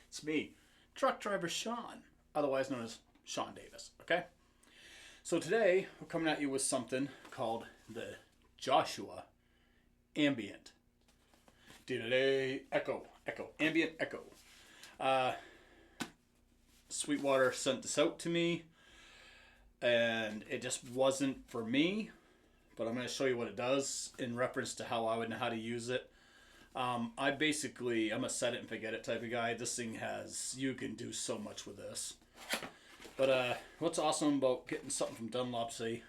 It's me, truck driver Sean, otherwise known as Sean Davis, okay? So today, we're coming at you with something called the Joshua Ambient. Echo, Ambient Echo. Sweetwater sent this out to me, and it just wasn't for me, but I'm going to show you what it does in reference to how I would know how to use it. I'm a set it and forget it type of guy. This thing you can do so much with this. But what's awesome about getting something from Dunlop, they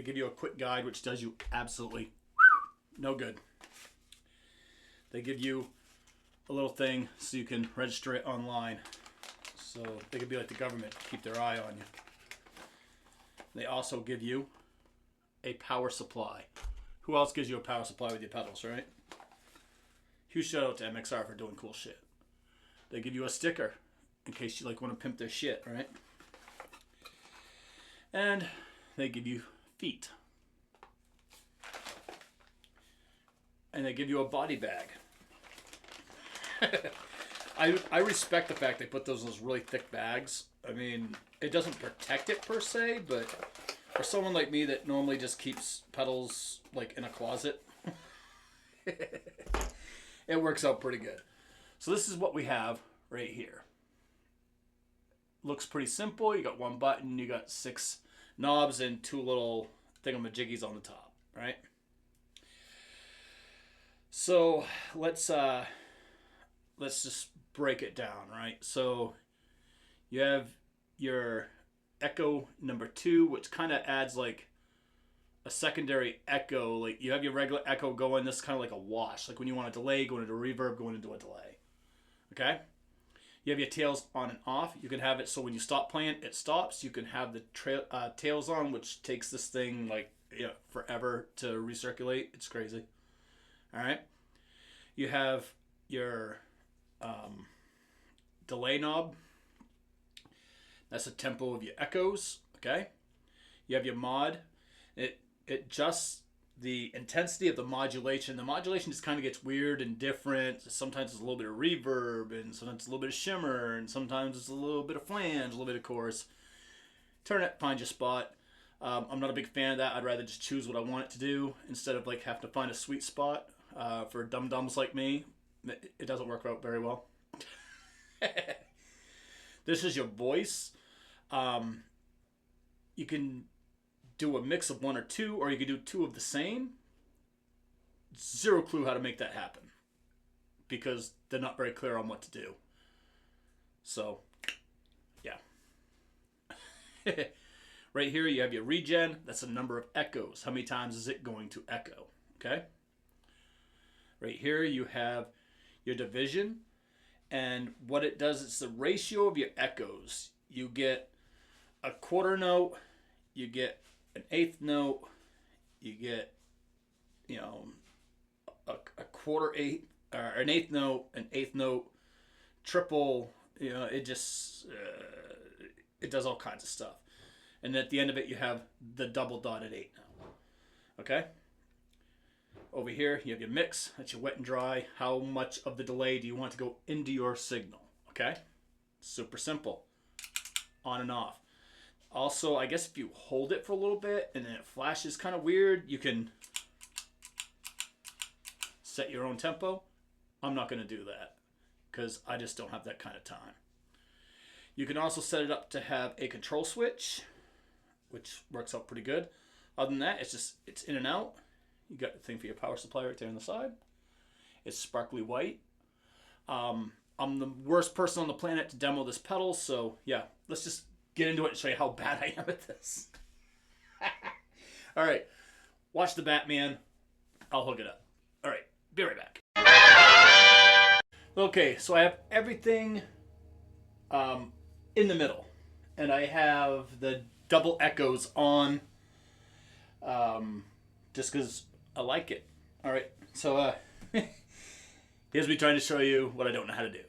give you a quick guide which does you absolutely no good. They give you a little thing so you can register it online. So they could be like the government, keep their eye on you. They also give you a power supply. Who else gives you a power supply with your pedals, right? Huge shout out to MXR for doing cool shit. They give you a sticker in case you want to pimp their shit, right? And they give you feet. And they give you a body bag. I respect the fact they put those really thick bags. I mean, it doesn't protect it per se, but for someone like me that normally just keeps pedals in a closet, it works out pretty good. So this is what we have right here. Looks pretty simple. You got one button, you got 6 knobs and 2 little thingamajiggies on the top, right? So let's just break it down, right? So you have your Echo number 2, which kind of adds a secondary echo. You have your regular echo going, this is kind of like a wash, when you want a delay, going into reverb, going into a delay. Okay? You have your tails on and off. You can have it so when you stop playing, it stops. You can have the tails on, which takes this thing forever to recirculate. It's crazy. All right? You have your delay knob. That's the tempo of your echoes. Okay? You have your mod. It adjusts the intensity of the modulation. The modulation just kind of gets weird and different. Sometimes it's a little bit of reverb, and sometimes it's a little bit of shimmer, and sometimes it's a little bit of flange, a little bit of chorus. Turn it, find your spot. I'm not a big fan of that. I'd rather just choose what I want it to do instead of have to find a sweet spot. For dum-dums like me, it doesn't work out very well. This is your voice. You can do a mix of 1 or 2, or you can do 2 of the same. Zero clue how to make that happen because they're not very clear on what to do. So, yeah. Right here you have your regen. That's the number of echoes. How many times is it going to echo? Okay? Right here you have your division, and what it does is the ratio of your echoes. You get a quarter note, you get an eighth note, you get, you know, a quarter eighth, or an eighth note, an eighth note, triple, you know, it just, it does all kinds of stuff. And at the end of it, you have the double dotted eighth note. Okay? Over here, you have your mix. That's your wet and dry. How much of the delay do you want to go into your signal? Okay? Super simple. On and off. Also, I guess if you hold it for a little bit and then it flashes kind of weird, you can set your own tempo. I'm not going to do that because I just don't have that kind of time. You can also set it up to have a control switch, which works out pretty good. Other than that, it's in and out. You got the thing for your power supply right there on the side. It's sparkly white. I'm the worst person on the planet to demo this pedal, so yeah, let's just get into it and show you how bad I am at this. All right, watch the Batman. I'll hook it up. All right, be right back. Okay, so I have everything in the middle, and I have the double echoes on, just because I like it. All right, so here's me trying to show you what I don't know how to do.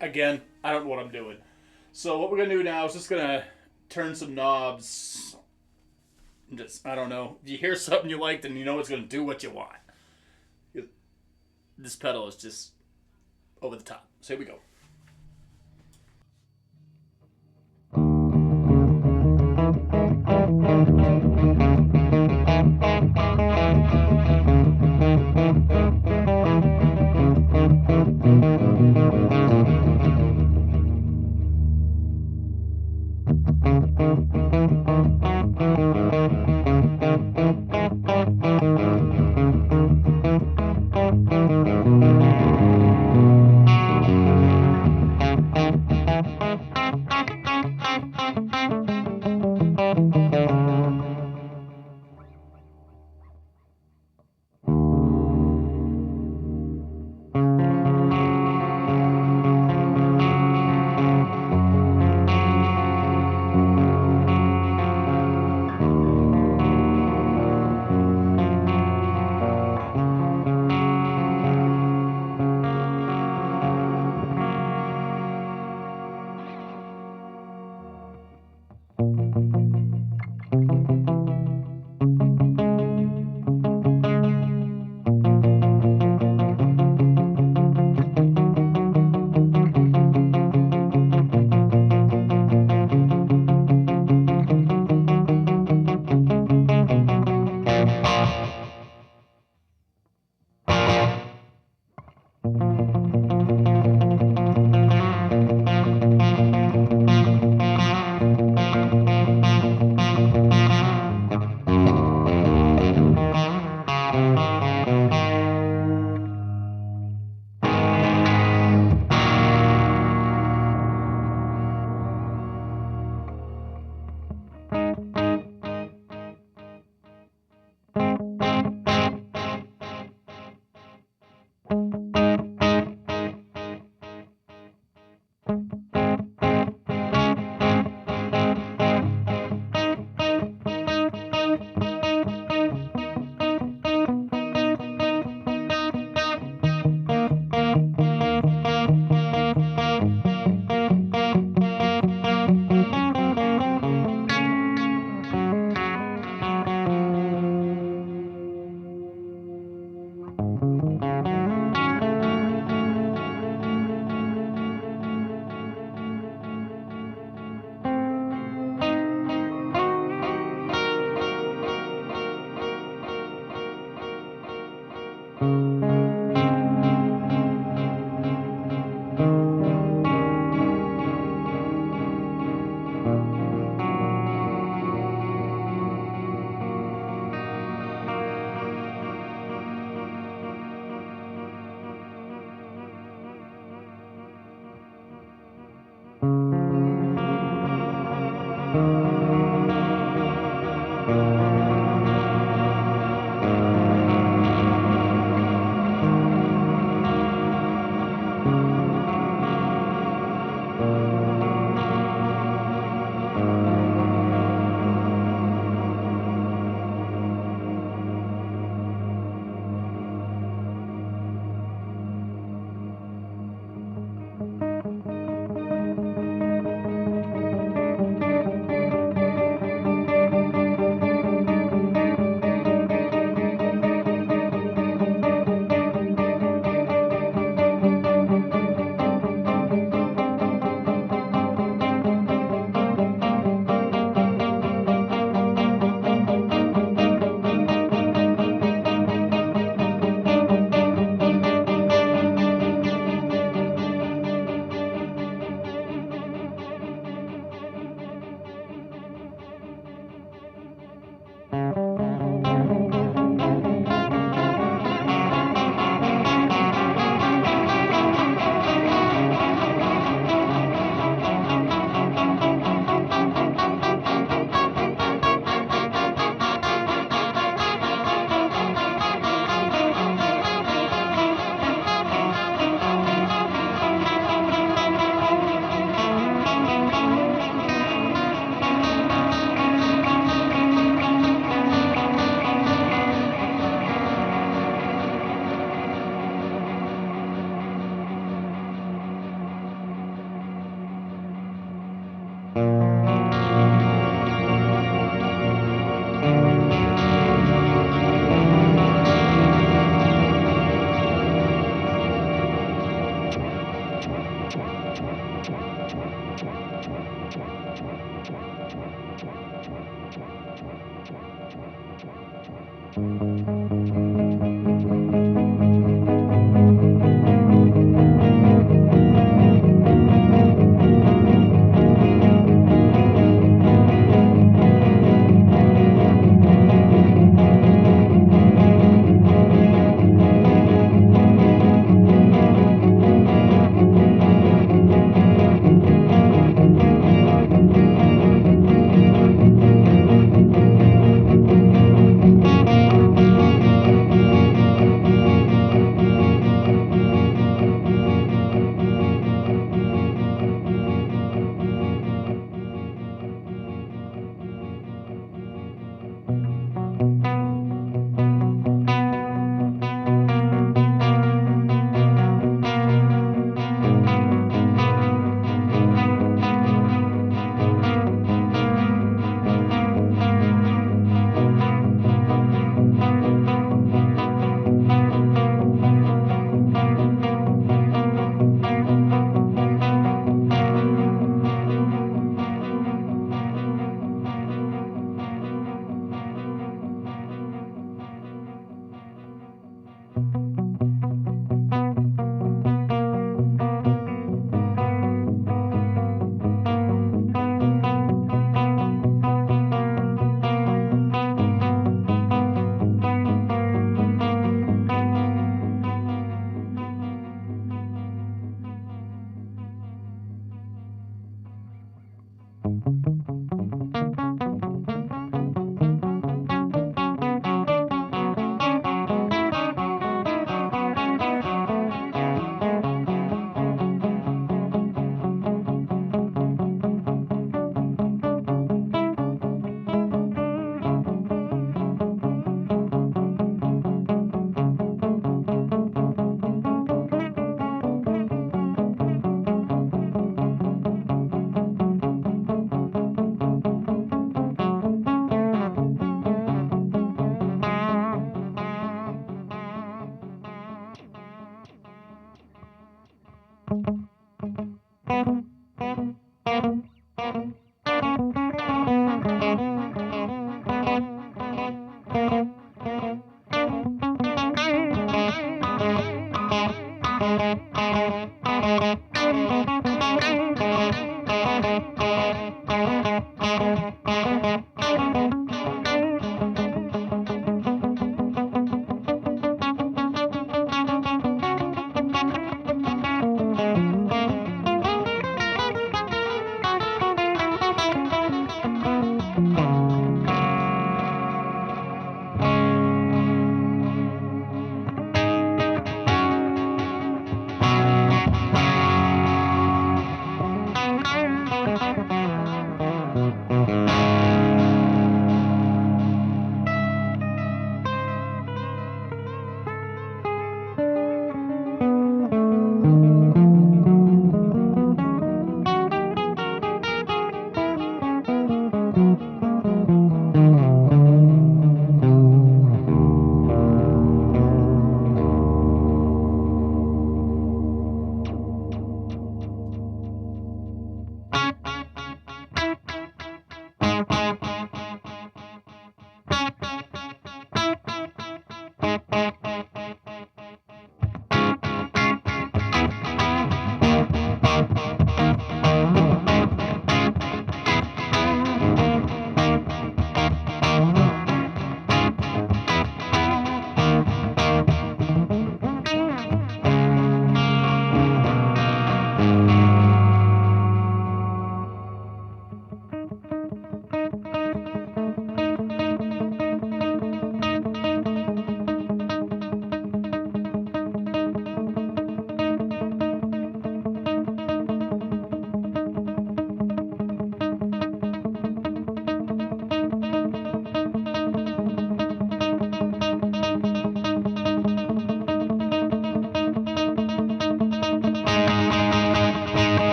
Again, I don't know what I'm doing. So what we're going to do now is just going to turn some knobs. Just, I don't know. If you hear something you like, then you know it's going to do what you want. This pedal is just over the top. So here we go.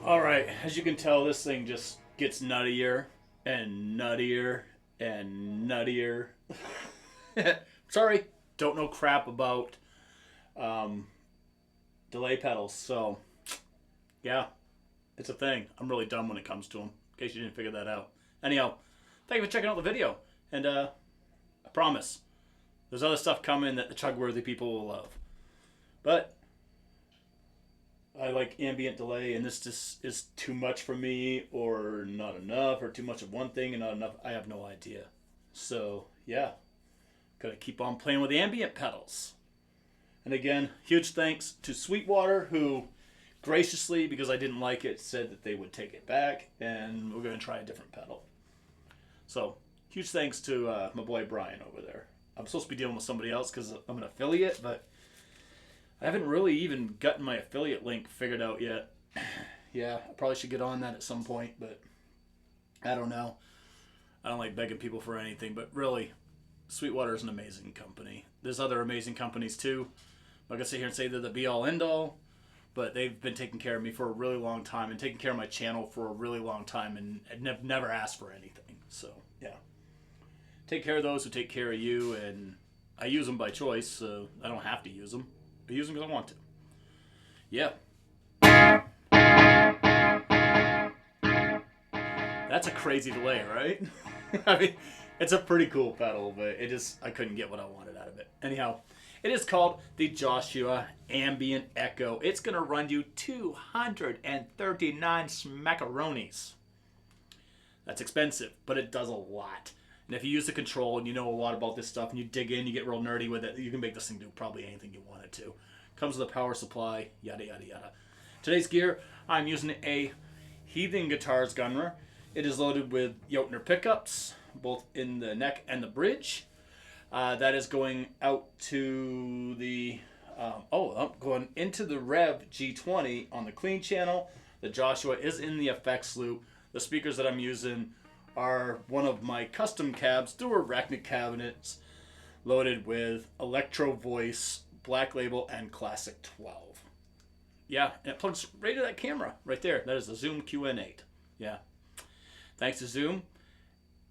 Alright, as you can tell, this thing just gets nuttier and nuttier and nuttier. Sorry, don't know crap about delay pedals, so yeah, it's a thing. I'm really dumb when it comes to them, in case you didn't figure that out. Anyhow, thank you for checking out the video, and I promise, there's other stuff coming that the Chugworthy people will love. But I like ambient delay, and this just is too much for me, or not enough, or too much of one thing and not enough. I have no idea. So yeah, gotta keep on playing with the ambient pedals. And again, huge thanks to Sweetwater, who graciously, because I didn't like it, said that they would take it back, and we're gonna try a different pedal. So huge thanks to my boy Brian over there. I'm supposed to be dealing with somebody else because I'm an affiliate, but I haven't really even gotten my affiliate link figured out yet. Yeah, I probably should get on that at some point, but I don't know. I don't like begging people for anything, but really, Sweetwater is an amazing company. There's other amazing companies too. I'm not gonna sit here and say they're the be-all end-all, but they've been taking care of me for a really long time and taking care of my channel for a really long time, and I've never asked for anything. So yeah, take care of those who take care of you, and I use them by choice, so I don't have to use them. I use them because I want to. Yeah. That's a crazy delay, right? I mean, it's a pretty cool pedal, but I couldn't get what I wanted out of it. Anyhow, it is called the Joshua Ambient Echo. It's going to run you 239 smackaronis. That's expensive, but it does a lot. And if you use the control and you know a lot about this stuff and you dig in, you get real nerdy with it, you can make this thing do probably anything you want it to. Comes with a power supply, yada, yada, yada. Today's gear, I'm using a Heathen Guitars Gungnir. It is loaded with Gungnir pickups, both in the neck and the bridge. That is going out to the, going into the Rev G20 on the clean channel. The Joshua is in the effects loop. The speakers that I'm using are one of my custom cabs, dual Arachnid cabinets, loaded with Electro Voice, Black Label, and Classic 12. Yeah, and it plugs right to that camera right there. That is the Zoom QN8. Yeah. Thanks to Zoom,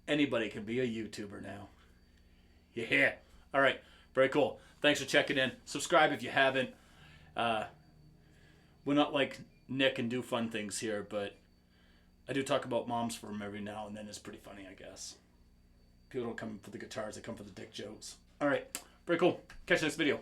anybody can be a YouTuber now. Yeah. All right. Very cool. Thanks for checking in. Subscribe if you haven't. We're not like Nick and do fun things here, but I do talk about moms for them every now and then. It's pretty funny, I guess. People don't come for the guitars. They come for the dick jokes. All right. Very cool. Catch you next video.